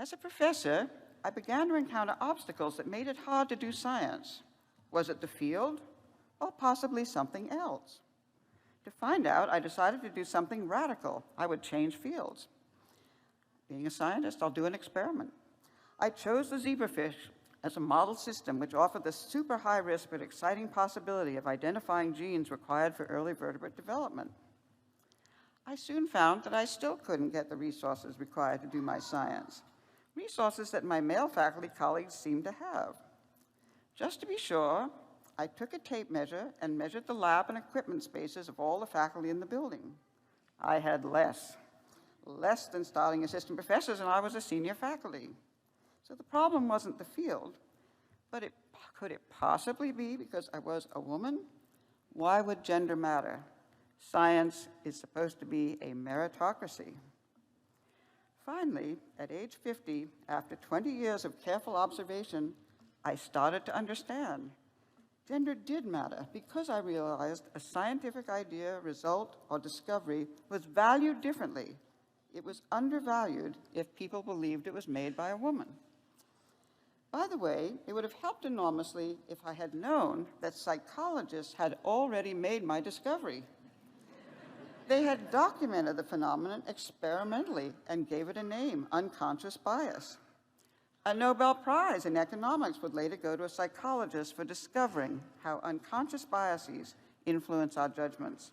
As a professor, I began to encounter obstacles that made it hard to do science. Was it the field, or possibly something else? To find out, I decided to do something radical. I would change fields. Being a scientist, I'll do an experiment. I chose the zebrafish as a model system which offered the super high risk but exciting possibility of identifying genes required for early vertebrate development. I soon found that I still couldn't get the resources required to do my science, resources that my male faculty colleagues seemed to have. Just to be sure, I took a tape measure and measured the lab and equipment spaces of all the faculty in the building. I had less than starting assistant professors, and I was a senior faculty. So the problem wasn't the field, but could it possibly be because I was a woman? Why would gender matter? Science is supposed to be a meritocracy. Finally, at age 50, after 20 years of careful observation, I started to understand. Gender did matter because I realized a scientific idea, result, or discovery was valued differently. It was undervalued if people believed it was made by a woman. By the way, it would have helped enormously if I had known that psychologists had already made my discovery. They had documented the phenomenon experimentally and gave it a name, unconscious bias. A Nobel Prize in economics would later go to a psychologist for discovering how unconscious biases influence our judgments.